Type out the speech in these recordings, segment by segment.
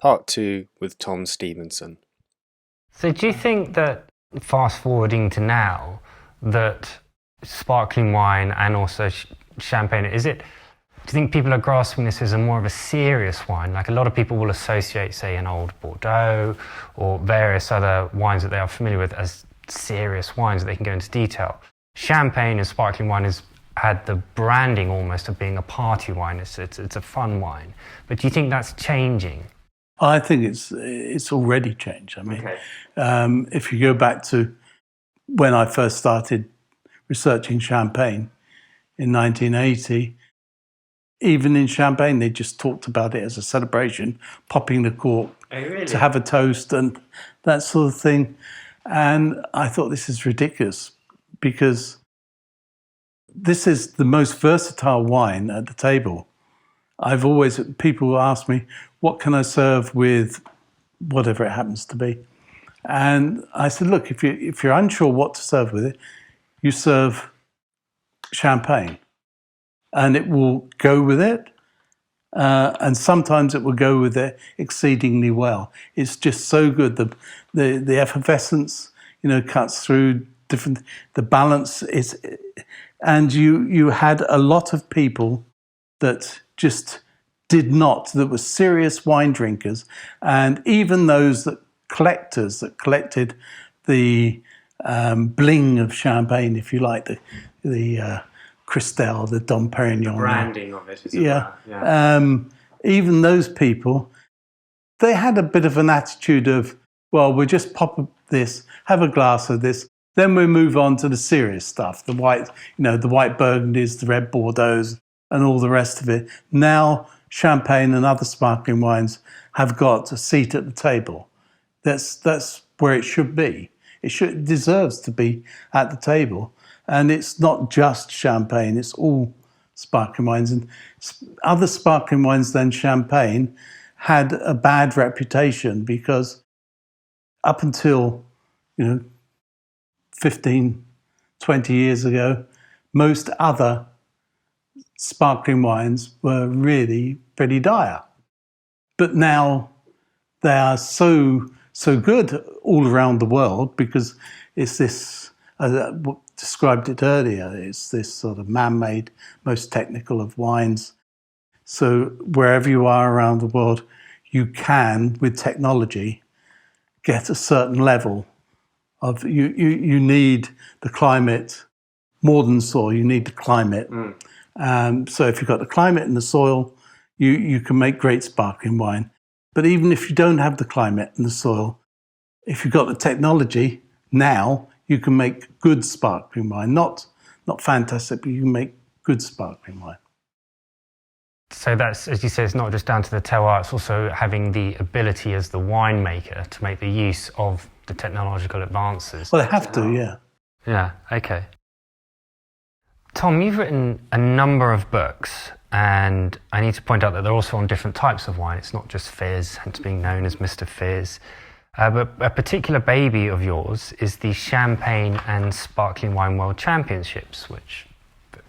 Part 2 with Tom Stevenson. So do you think that, fast forwarding to now, that sparkling wine and also champagne, do you think people are grasping this as more of a serious wine? Like a lot of people will associate, say, an old Bordeaux or various other wines that they are familiar with as serious wines that they can go into detail. Champagne and sparkling wine has had the branding almost of being a party wine. It's a fun wine. But do you think that's changing? I think it's already changed. I mean, Okay. If you go back to when I first started researching champagne in 1980, even in champagne, they just talked about it as a celebration, popping the cork to have a toast and that sort of thing. And I thought, this is ridiculous, because this is the most versatile wine at the table. People ask me, what can I serve with whatever it happens to be? And I said, look, if you're unsure what to serve with it, you serve champagne and it will go with it. And sometimes it will go with it exceedingly well. It's just so good. The effervescence, cuts through different, the balance is, and you had a lot of people that just that were serious wine drinkers, and even those collectors that collected the bling of champagne, if you like, the Cristal, the Dom Perignon. Branding of it, yeah. Even those people, they had a bit of an attitude of, well, we'll just pop this, have a glass of this, then we'll move on to the serious stuff, the white Burgundies, the red Bordeauxs, and all the rest of it. Now, champagne and other sparkling wines have got a seat at the table. That's where it should be. It deserves to be at the table. And it's not just champagne, it's all sparkling wines. And other sparkling wines than champagne had a bad reputation, because up until 15, 20 years ago, most other sparkling wines were really pretty dire. But now they are so good all around the world, because it's this, I described it earlier, it's this sort of man-made, most technical of wines. So wherever you are around the world, you can, with technology, get a certain level of, you need the climate, more than soil, you need the climate. So if you've got the climate and the soil, you can make great sparkling wine. But even if you don't have the climate and the soil, if you've got the technology now, you can make good sparkling wine. Not fantastic, but you can make good sparkling wine. So that's, as you say, it's not just down to the terroir, it's also having the ability as the winemaker to make the use of the technological advances. Well, they have to, yeah. Yeah, okay. Tom, you've written a number of books, and I need to point out that they're also on different types of wine. It's not just fizz, hence being known as Mr. Fizz. But a particular baby of yours is the Champagne and Sparkling Wine World Championships, which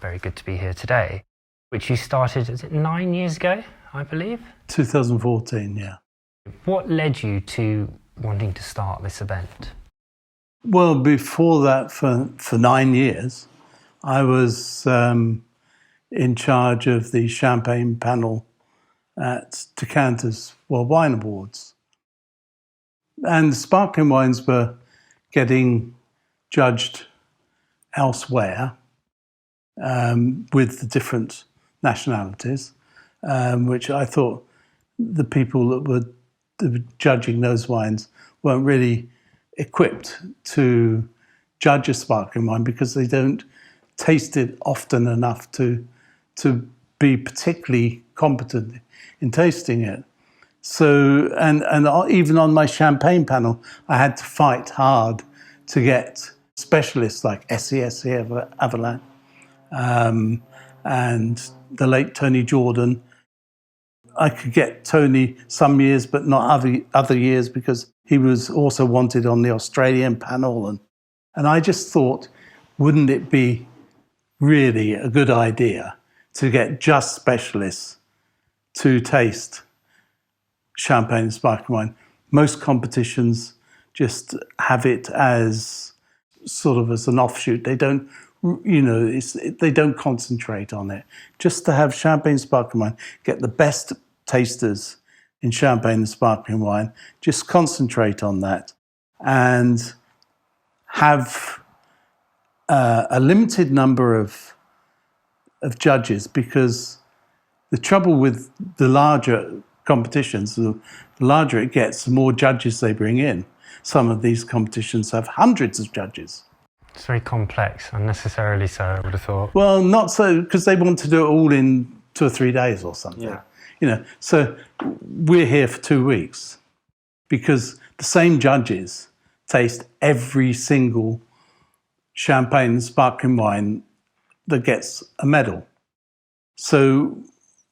very good to be here today, which you started, is it 9 years ago, I believe? 2014, yeah. What led you to wanting to start this event? Well, before that, for 9 years, I was in charge of the champagne panel at Decanter's World Wine Awards. And sparkling wines were getting judged elsewhere with the different nationalities, which I thought the people that were judging those wines weren't really equipped to judge a sparkling wine, because they don't taste it often enough to be particularly competent in tasting it. So, and even on my champagne panel, I had to fight hard to get specialists like SCSC Avalon and the late Tony Jordan. I could get Tony some years, but not other years, because he was also wanted on the Australian panel. And I just thought, wouldn't it be really a good idea to get just specialists to taste champagne and sparkling wine. Most competitions just have it as sort of as an offshoot. They don't, they don't concentrate on it. Just to have champagne and sparkling wine, get the best tasters in champagne and sparkling wine, just concentrate on that and have a limited number of judges, because the trouble with the larger competitions, the larger it gets, the more judges they bring in. Some of these competitions have hundreds of judges. It's very complex, unnecessarily so, I would have thought. Well, not so, because they want to do it all in 2 or 3 days or something. Yeah. So we're here for 2 weeks because the same judges taste every single champagne and sparkling wine that gets a medal. So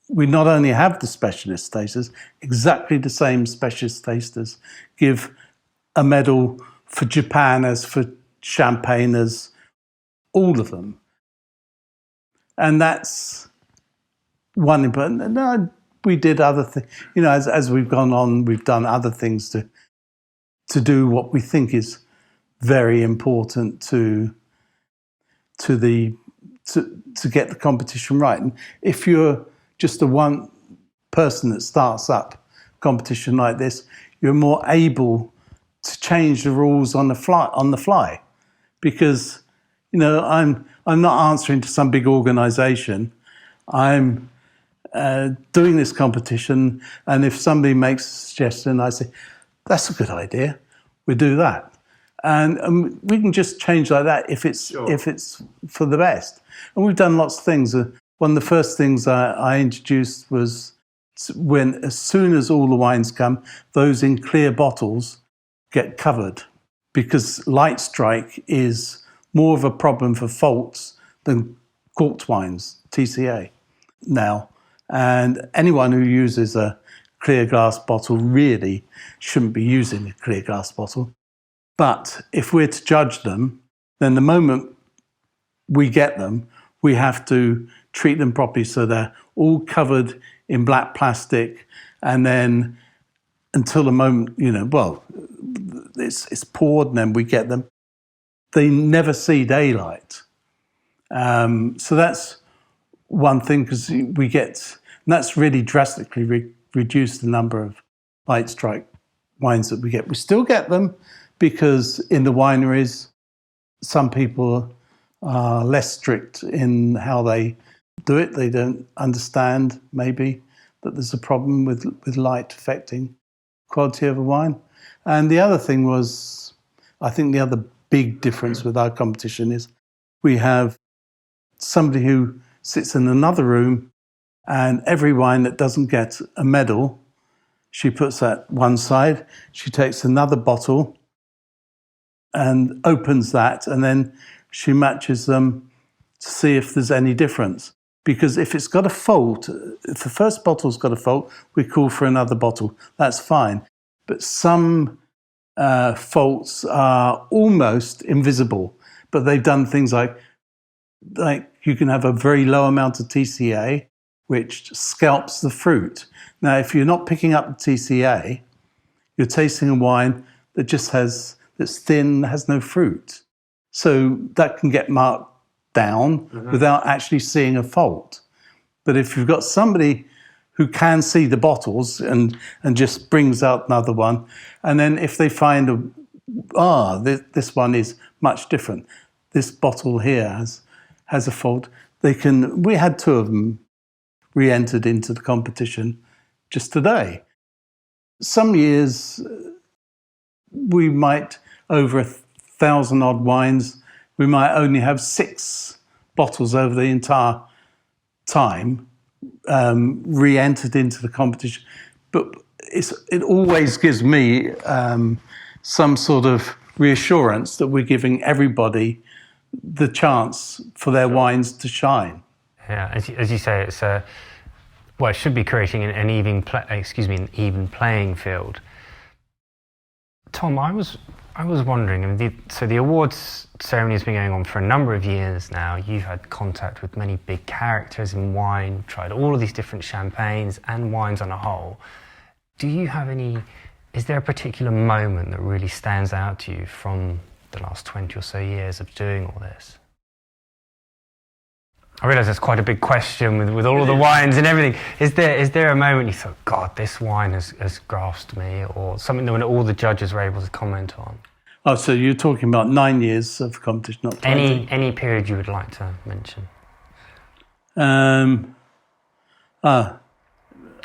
we not only have the specialist tasters, exactly the same specialist tasters give a medal for Japan as for champagne, as all of them. And that's one important. And we did other things, as we've gone on, we've done other things to do what we think is very important to get the competition right. And if you're just the one person that starts up a competition like this, you're more able to change the rules on the fly, because I'm not answering to some big organization. I'm doing this competition, and if somebody makes a suggestion, I say, that's a good idea, we do that. And we can just change like that if it's for the best. And we've done lots of things. One of the first things I introduced was as soon as all the wines come, those in clear bottles get covered, because light strike is more of a problem for faults than corked wines, TCA, now. And anyone who uses a clear glass bottle really shouldn't be using a clear glass bottle. But if we're to judge them, then the moment we get them, we have to treat them properly so they're all covered in black plastic, and then until the moment, it's poured and then we get them. They never see daylight. So that's one thing, because and that's really drastically reduced the number of light strike wines that we get. We still get them, because in the wineries, some people are less strict in how they do it. They don't understand, maybe, that there's a problem with light affecting quality of a wine. And the other thing was, I think the other big difference with our competition is we have somebody who sits in another room, and every wine that doesn't get a medal, she puts that one side, she takes another bottle and opens that, and then she matches them to see if there's any difference. Because if it's got a fault, if the first bottle's got a fault, we call for another bottle. That's fine. But some faults are almost invisible, but they've done things like you can have a very low amount of TCA, which scalps the fruit. Now, if you're not picking up the TCA, you're tasting a wine that's thin, has no fruit. So that can get marked down without actually seeing a fault. But if you've got somebody who can see the bottles and just brings out another one, and then if they find this one is much different, this bottle here has a fault, we had 2 of them re-entered into the competition just today. Some years we might, over 1,000 odd wines, we might only have 6 bottles over the entire time re-entered into the competition. But it always gives me some sort of reassurance that we're giving everybody the chance for their wines to shine. Yeah, as you say, it's it should be creating an even playing field. Tom, I was wondering, the awards ceremony has been going on for a number of years now. You've had contact with many big characters in wine, tried all of these different champagnes and wines on a whole. Do you have any, is there a particular moment that really stands out to you from the last 20 or so years of doing all this? I realise that's quite a big question with all of the wines and everything. Is there a moment you thought, God, this wine has grasped me, or something that when all the judges were able to comment on? Oh, so you're talking about 9 years of competition, not 20? Any period you would like to mention?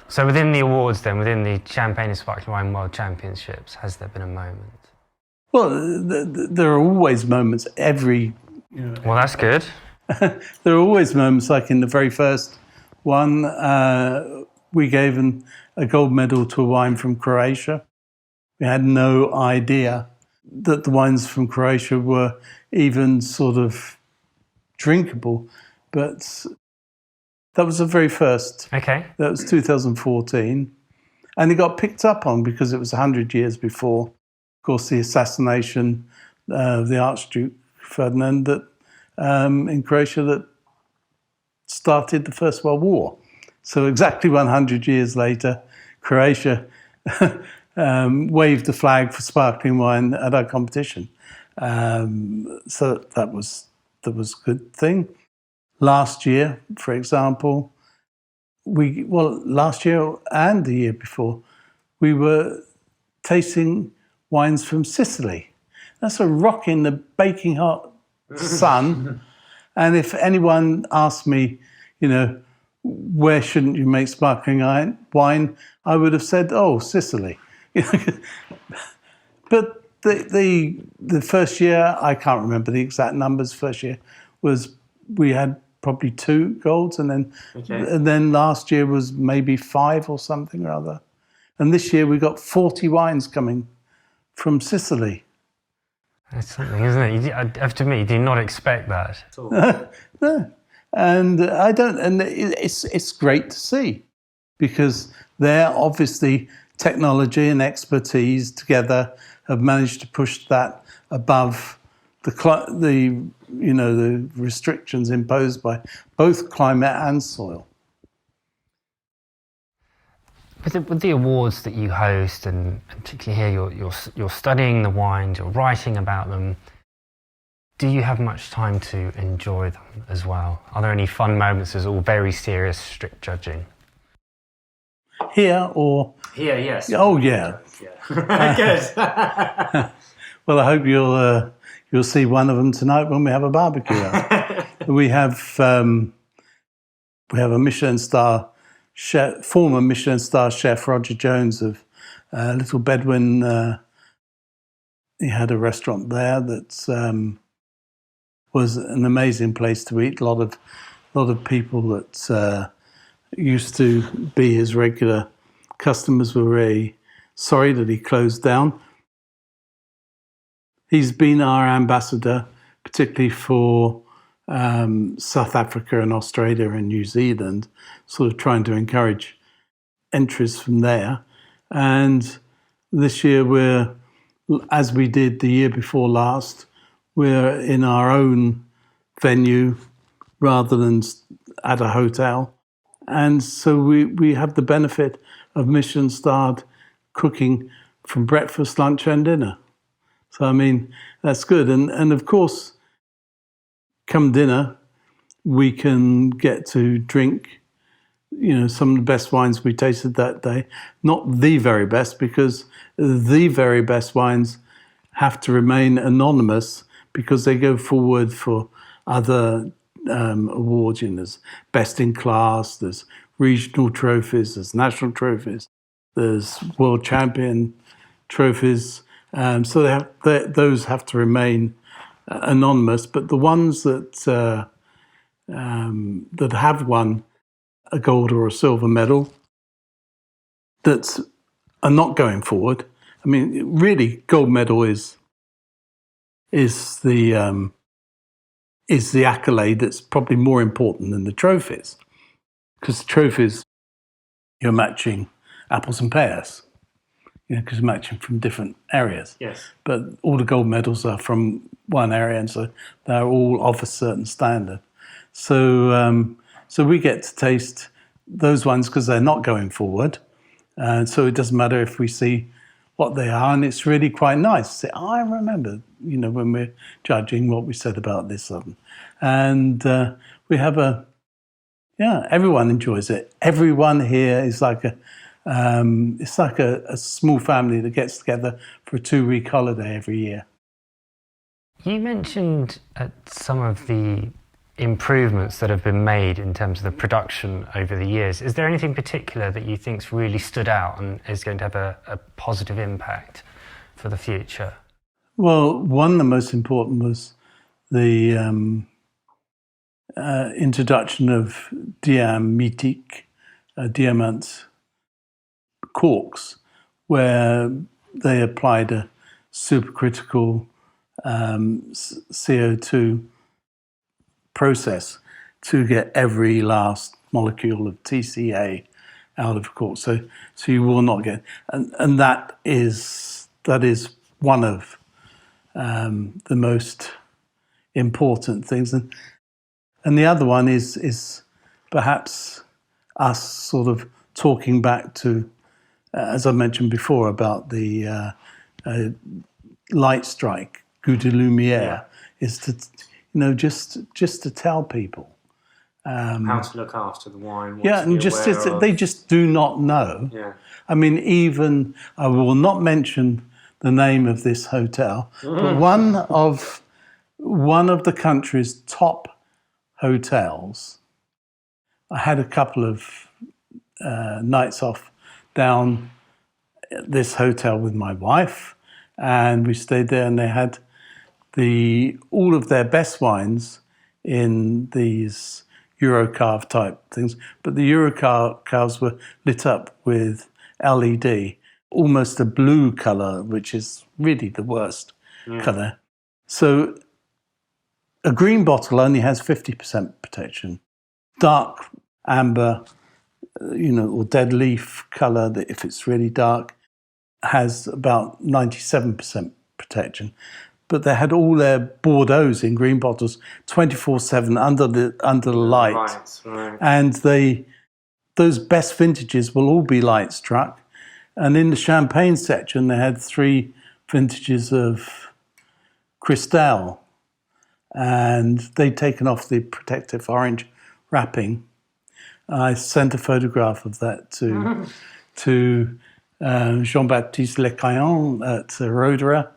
So within the awards then, within the Champagne and Sparkling Wine World Championships, has there been a moment? Well, there are always moments Well, that's good. There are always moments, like in the very first one, we gave a gold medal to a wine from Croatia. We had no idea that the wines from Croatia were even sort of drinkable, but that was the very first. Okay. That was 2014. And it got picked up on because it was 100 years before, of course, the assassination of the Archduke Ferdinand in Croatia that started the First World War. So exactly 100 years later, Croatia waved the flag for sparkling wine at our competition. So that was a good thing. Last year, for example, last year and the year before, we were tasting wines from Sicily. That's a rock in the baking hot sun. And if anyone asked me, where shouldn't you make sparkling wine, I would have said, oh, Sicily. But the first year, I can't remember the exact numbers. First year we had probably 2 golds, and then last year was maybe 5 or something or other. And this year we got 40 wines coming from Sicily. That's something, isn't it? I have to admit, you do not expect that. No. And I don't, and it's great to see, because they're obviously technology and expertise together have managed to push that above the restrictions imposed by both climate and soil. With the awards that you host, and particularly here, you're studying the wines, you're writing about them. Do you have much time to enjoy them as well? Are there any fun moments? Is it all very serious, strict judging? Here or here? Yes. Oh yeah. Good. Well, I hope you'll see one of them tonight when we have a barbecue. We have a Michelin star chef, former Michelin star chef Roger Jones of Little Bedouin. He had a restaurant there that was an amazing place to eat. A lot of people that used to be his regular customers were very sorry that he closed down. He's been our ambassador, particularly for South Africa and Australia and New Zealand, sort of trying to encourage entries from there. And this year as we did the year before last, we're in our own venue rather than at a hotel. And so we have the benefit of Michelin-starred cooking from breakfast, lunch and dinner. So, I mean, that's good. And of course, come dinner, we can get to drink, some of the best wines we tasted that day. Not the very best, because the very best wines have to remain anonymous because they go forward for other awards. There's best in class, there's regional trophies, there's national trophies, there's world champion trophies. So those have to remain anonymous. But the ones that have won a gold or a silver medal that are not going forward, I mean, really, gold medal is the accolade that's probably more important than the trophies, because the trophies, you're matching apples and pears, because you're matching from different areas. Yes. But all the gold medals are from one area, and so they're all of a certain standard. So we get to taste those ones because they're not going forward, And so it doesn't matter if we see what they are, and it's really quite nice to say, I remember, when we're judging what we said about this one. And we have everyone enjoys it. Everyone here is like it's like a small family that gets together for a 2-week holiday every year. You mentioned some of the improvements that have been made in terms of the production over the years. Is there anything particular that you think's really stood out and is going to have a positive impact for the future? Well, one of the most important was the introduction of diamante corks, where they applied a supercritical CO2 process to get every last molecule of TCA out of cork. So you will not get, and that is one of the most important things. And the other one is perhaps us sort of talking back to, as I mentioned before, about the light strike, goût de lumière, is to, just to tell people how to look after the wine. They just do not know. Yeah. I mean, even I will not mention the name of this hotel, but one of the country's top hotels. I had a couple of nights off down at this hotel with my wife, and we stayed there, and they had all of their best wines in these Eurocarve type things, but the Eurocarves were lit up with LED, almost a blue color, which is really the worst color. So a green bottle only has 50% protection. Dark amber, or dead leaf color, that if it's really dark, has about 97% protection. But they had all their Bordeaux's in green bottles 24/7 under the light. Right. And those best vintages will all be light struck. And in the champagne section, they had 3 vintages of Cristal, and they'd taken off the protective orange wrapping. I sent a photograph of that to Jean-Baptiste Lecaillon at Rodera,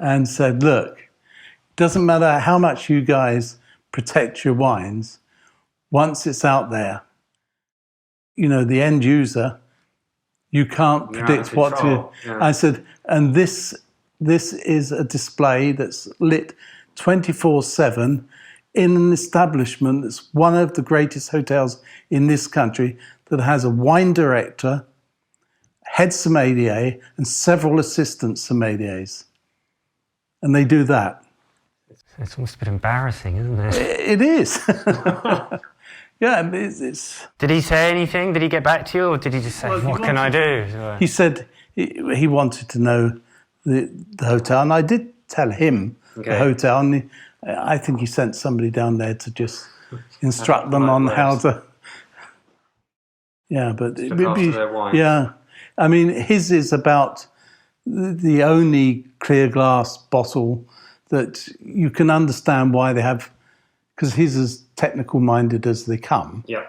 and said, look, it doesn't matter how much you guys protect your wines, once it's out there, the end user, you can't predict what to. Yeah. I said, and this is a display that's lit 24/7 in an establishment that's one of the greatest hotels in this country, that has a wine director, head sommelier, and several assistant sommeliers. And they do that. It's almost a bit embarrassing, isn't it? It is. Yeah, it's. Did he say anything? Did he get back to you, or did he just say, "What can I do?" He said he wanted to know the hotel, and I did tell him the hotel, and I think he sent somebody down there to just instruct them on how to. Yeah, but look after their wines. Yeah, I mean, his is about the only clear glass bottle that you can understand why they have, because he's as technical minded as they come. Yeah.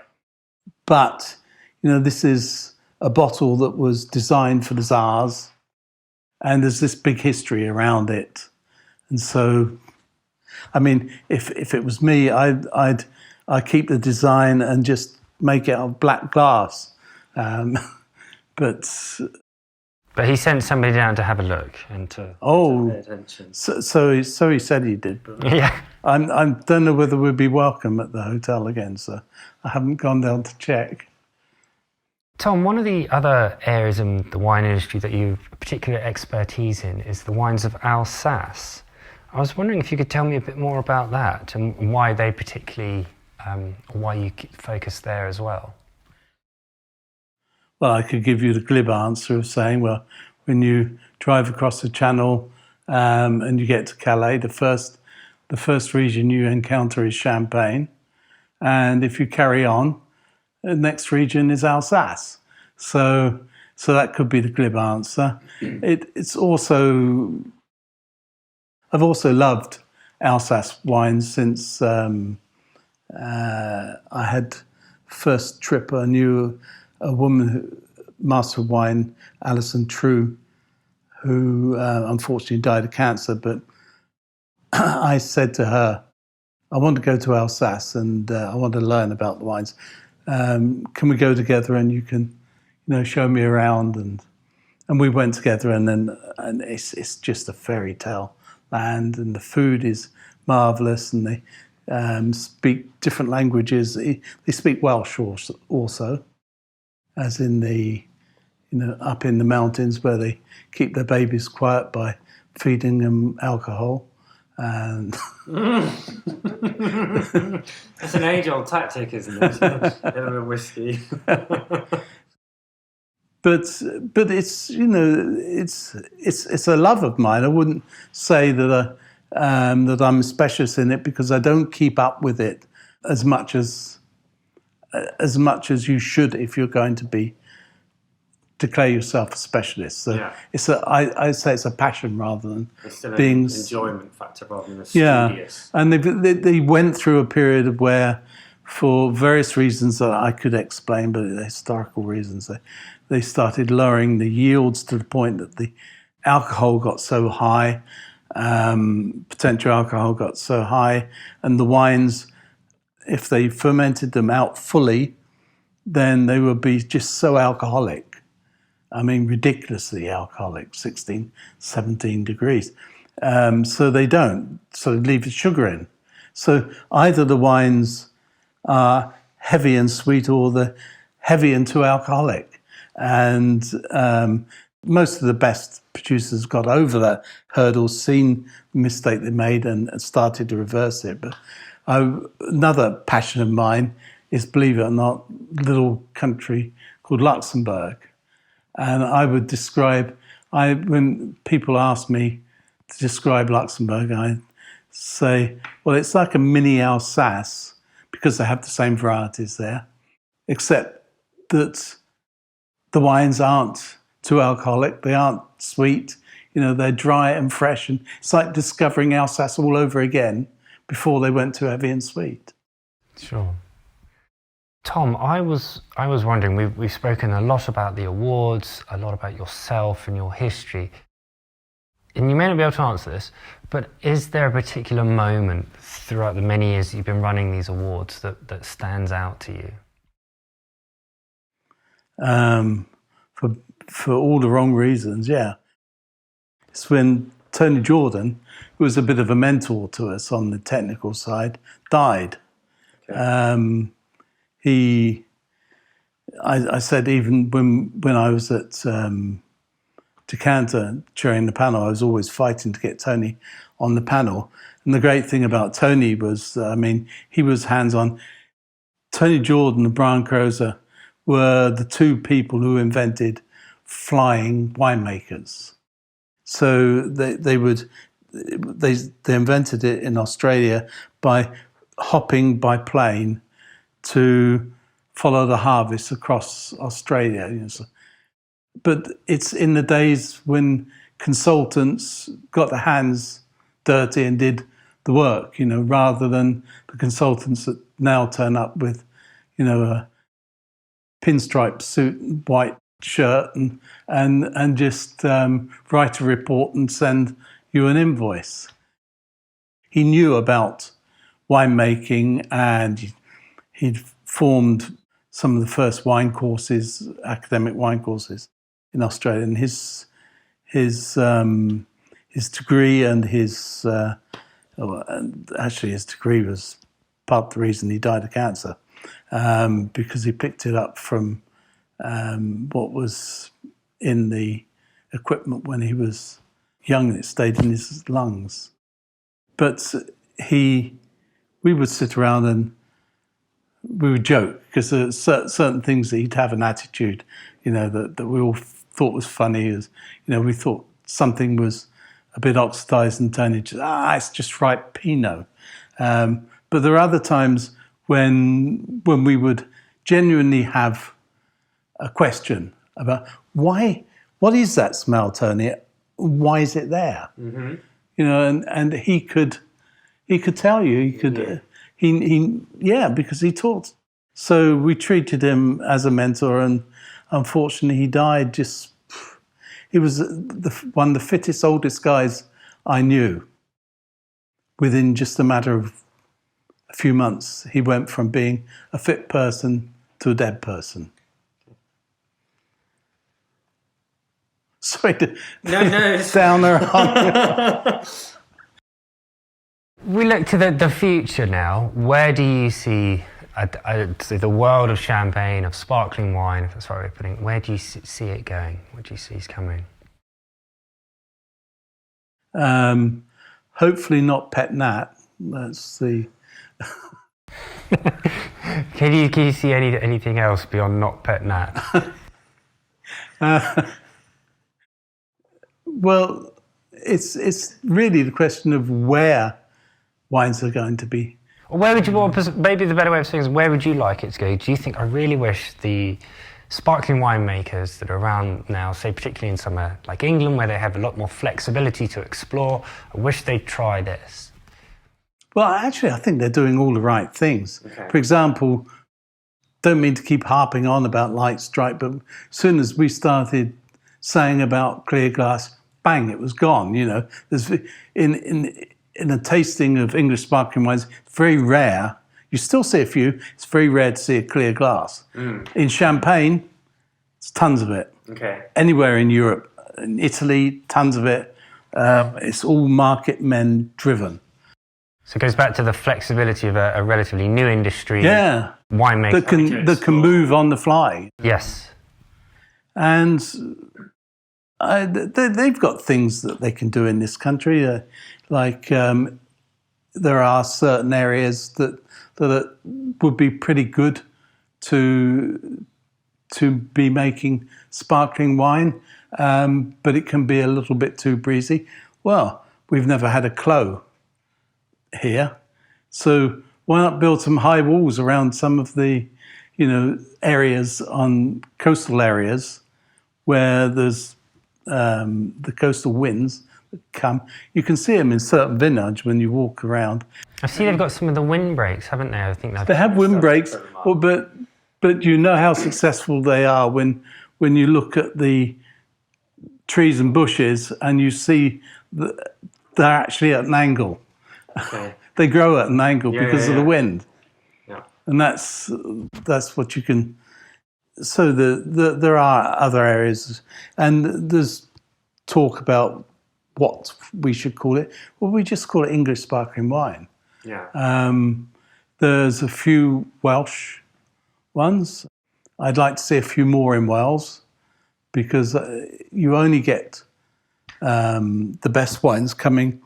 But, this is a bottle that was designed for the Tsars, and there's this big history around it. And so, I mean, if it was me, I'd keep the design and just make it of black glass. But he sent somebody down to have a look and to pay attention. So he said he did. But yeah. I don't know whether we'd be welcome at the hotel again, so I haven't gone down to check. Tom, one of the other areas in the wine industry that you have particular expertise in is the wines of Alsace. I was wondering if you could tell me a bit more about that and why they particularly, why you focus there as well. Well, I could give you the glib answer of saying, well, when you drive across the Channel and you get to Calais, the first region you encounter is Champagne. And if you carry on, the next region is Alsace. So So that could be the glib answer. It's also, I've also loved Alsace wines since I had first trip. I knew a woman, master of wine, Alison True, who unfortunately died of cancer. But I said to her, I want to go to Alsace and I want to learn about the wines. Can we go together and you can, show me around? And we went together, and it's just a fairy tale land, and the food is marvelous, and they speak different languages. They speak Welsh also, as in the, up in the mountains where they keep their babies quiet by feeding them alcohol. And it's an age-old tactic, isn't it? A bit of whiskey. But it's it's a love of mine. I wouldn't say that that I'm a specialist in it, because I don't keep up with it as much as you should if you're going to declare yourself a specialist. So I say it's a passion rather than being an enjoyment factor rather than a studious. And they went through a period where, for various reasons that I could explain, but historical reasons, they started lowering the yields to the point that the alcohol got so high, potential alcohol got so high, and the wines, if they fermented them out fully, then they would be just so alcoholic. I mean, ridiculously alcoholic, 16, 17 degrees. So they don't. So they leave the sugar in. So either the wines are heavy and sweet, or they're heavy and too alcoholic. And most of the best producers got over that hurdle, seen the mistake they made, and started to reverse it. But another passion of mine is, believe it or not, a little country called Luxembourg. And I would describe, when people ask me to describe Luxembourg, I say, well, it's like a mini Alsace, because they have the same varieties there, except that the wines aren't too alcoholic, they aren't sweet, they're dry and fresh, and it's like discovering Alsace all over again before they went too heavy and sweet. Sure. Tom, I was wondering, we've spoken a lot about the awards, a lot about yourself and your history, and you may not be able to answer this, but is there a particular moment throughout the many years that you've been running these awards that stands out to you? For all the wrong reasons, yeah. It's when Tony Jordan, who was a bit of a mentor to us on the technical side, died. Okay. I said, even when I was at Decanter chairing the panel, I was always fighting to get Tony on the panel. And the great thing about Tony was, he was hands-on. Tony Jordan and Brian Crozer were the two people who invented flying winemakers. So they invented it in Australia by hopping by plane to follow the harvest across Australia. But it's in the days when consultants got their hands dirty and did the work, rather than the consultants that now turn up with, a pinstripe suit and white shirt and just write a report and send you an invoice. He knew about winemaking, and he'd formed some of the first wine courses, academic wine courses in Australia. And his degree and his degree was part of the reason he died of cancer, because he picked it up from what was in the equipment when he was young, and it stayed in his lungs. But we would sit around and we would joke, because there are certain things that he'd have an attitude, that we all thought was funny. As we thought something was a bit oxidized, and Tony just, it's just ripe Pinot. But there are other times when we would genuinely have a question about what is that smell, Tony? Why is it there? Mm-hmm. You know, and he could tell you, because he taught. So we treated him as a mentor, and unfortunately he died he was one of the fittest, oldest guys I knew. Within just a matter of a few months, he went from being a fit person to a dead person. Sorry to downer. We look to the future now. Where do you see the world of champagne, of sparkling wine, if that's the right way of putting it? Where do you see it going? What do you see is coming? Hopefully not Pet Nat. That's the... Can you see anything else beyond not Pet Nat? Well, it's really the question of where wines are going to be. Where would you, maybe the better way of saying is, where would you like it to go? Do you think, I really wish the sparkling winemakers that are around now, say particularly in somewhere like England where they have a lot more flexibility to explore, I wish they'd try this? Well, actually, I think they're doing all the right things. Okay. For example, don't mean to keep harping on about light stripe, but as soon as we started saying about clear glass, bang, it was gone. You know, there's in a tasting of English sparkling wines, it's very rare. You still see a few. It's very rare to see a clear glass. In champagne, it's tons of it. Okay. Anywhere in Europe, in Italy, tons of it. It's all market men driven. So it goes back to the flexibility of a relatively new industry. Yeah. Winemaker. That can move on the fly. Yes. And they've got things that they can do in this country. There are certain areas that would be pretty good to be making sparkling wine, but it can be a little bit too breezy. Well, we've never had a clos here, so why not build some high walls around some of the, areas on coastal areas where there's the coastal winds that come. You can see them in certain vineyards when you walk around. I see they've got some of the windbreaks, haven't they? I think they have windbreaks, but you know how successful they are when you look at the trees and bushes and you see that they're actually at an angle. Okay. They grow at an angle because of the wind. Yeah. And that's what you can. So there are other areas, and there's talk about what we should call it. Well, we just call it English sparkling wine. Yeah. There's a few Welsh ones. I'd like to see a few more in Wales, because you only get the best wines coming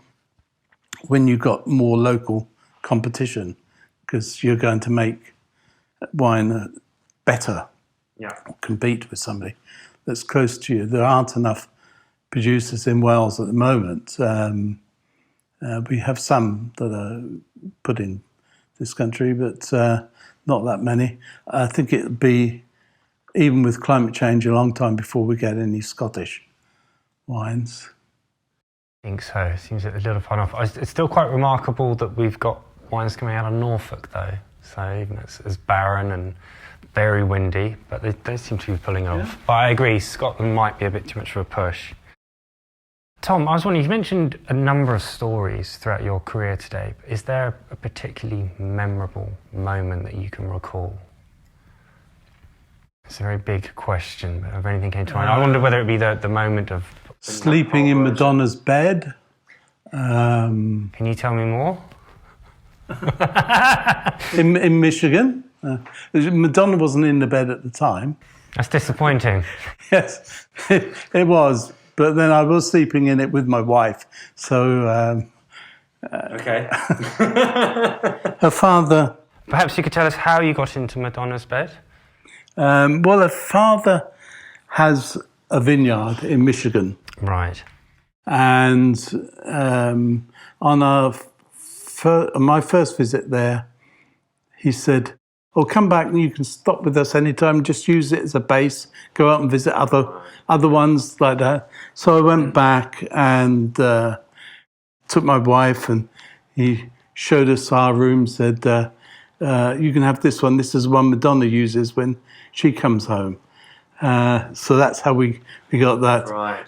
when you've got more local competition, because you're going to make wine better. Yeah. Compete with somebody that's close to you. There aren't enough producers in Wales at the moment. We have some that are put in this country, but not that many. I think it'll be, even with climate change, a long time before we get any Scottish wines. I think so. It seems a little far off. It's still quite remarkable that we've got wines coming out of Norfolk, though. So even it's barren and very windy, but they seem to be pulling off. But I agree, Scotland might be a bit too much of a push. Tom, I was wondering, you mentioned a number of stories throughout your career today. Is there a particularly memorable moment that you can recall? It's a very big question, but if anything came to mind, I wonder whether it be the moment of sleeping in Madonna's bed. Can you tell me more? in Michigan. Madonna wasn't in the bed at the time. That's disappointing. Yes, it was. But then I was sleeping in it with my wife. So, Okay. her father... Perhaps you could tell us how you got into Madonna's bed? Well, her father has a vineyard in Michigan. Right. And on my first visit there, he said, or come back and you can stop with us anytime. Just use it as a base. Go out and visit other ones like that. So I went back and took my wife, and he showed us our room. Said, "You can have this one. This is one Madonna uses when she comes home." So that's how we got that. Right.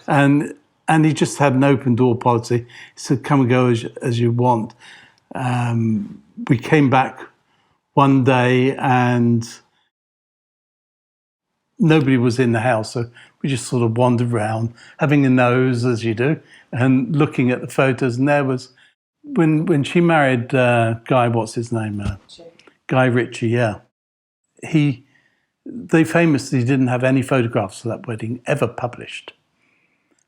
And he just had an open door policy. He said, "Come and go as you want." We came back one day and nobody was in the house, so we just sort of wandered around, having a nose as you do, and looking at the photos. And there was when she married Guy, what's his name? Guy Ritchie. Yeah, they famously didn't have any photographs of that wedding ever published.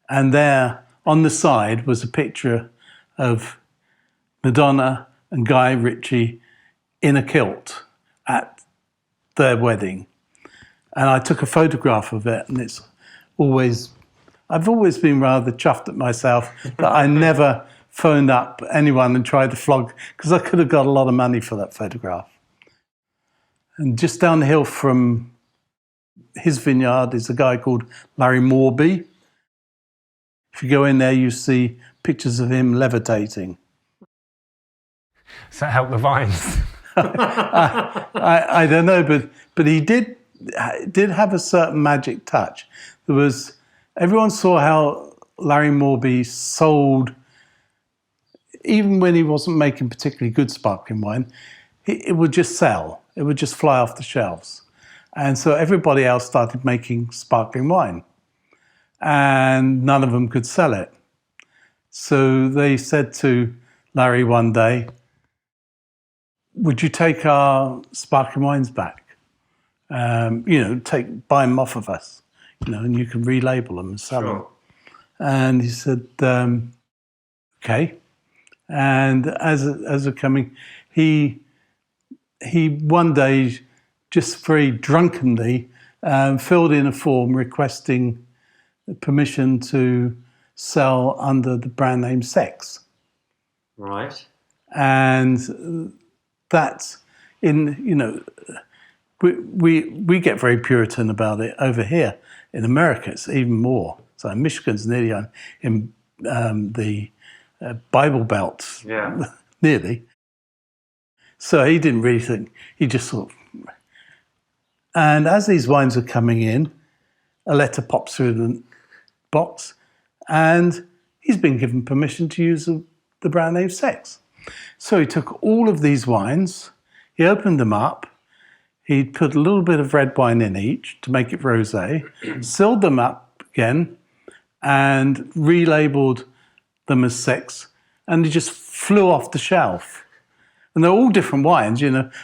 And there on the side was a picture of Madonna and Guy Ritchie in a kilt at their wedding. And I took a photograph of it, and I've always been rather chuffed at myself that I never phoned up anyone and tried to flog, because I could have got a lot of money for that photograph. And just down the hill from his vineyard is a guy called Larry Morby. If you go in there, you see pictures of him levitating. Does that help the vines? I don't know, but he did have a certain magic touch. Everyone saw how Larry Morby sold, even when he wasn't making particularly good sparkling wine, it would just sell. It would just fly off the shelves. And so everybody else started making sparkling wine, and none of them could sell it. So they said to Larry one day, "Would you take our sparkling wines back? Buy them off of us, and you can relabel them and sell them." And he said, "Okay." And as a coming, he one day, just very drunkenly, filled in a form requesting permission to sell under the brand name Sex. Right. And that's we get very Puritan about it over here. In America, it's even more. So Michigan's nearly in the Bible Belt, nearly. So he didn't really think. He just thought. And as these wines are coming in, a letter pops through the box, and he's been given permission to use the brand name Sex. So he took all of these wines, he opened them up, he put a little bit of red wine in each to make it rosé, sealed them up again, and relabeled them as Sex, and he just flew off the shelf. And they're all different wines,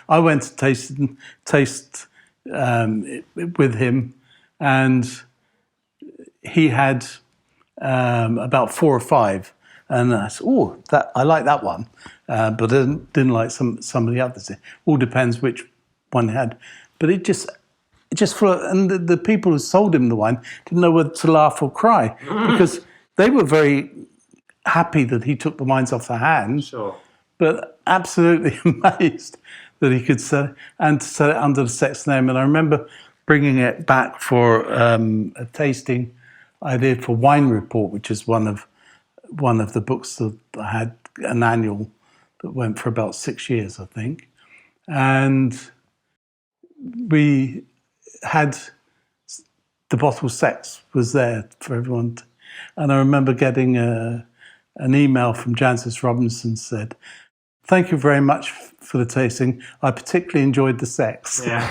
I went to taste with him, and he had about 4 or 5. And I said, I like that one, but I didn't like some of the others. It all depends which one he had. But it just flew. And the people who sold him the wine didn't know whether to laugh or cry, because they were very happy that he took the wines off their hands, but absolutely amazed that he could sell it, and to sell it under the Sex name. And I remember bringing it back for a tasting I did for Wine Report, which is one of the books that I had, an annual that went for about 6 years, I think. And we had the bottle Sex was there for everyone. And I remember getting an email from Jancis Robinson said, "Thank you very much for the tasting. I particularly enjoyed the Sex." Yeah.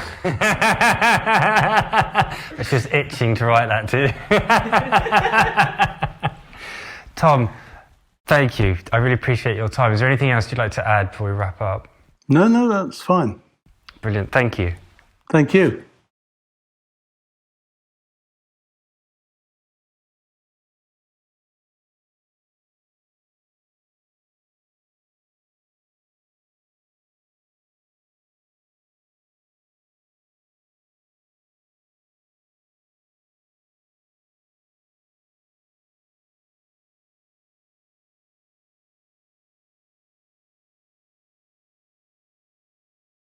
It's just itching to write that too. Tom, thank you. I really appreciate your time. Is there anything else you'd like to add before we wrap up? No, that's fine. Brilliant. Thank you. Thank you.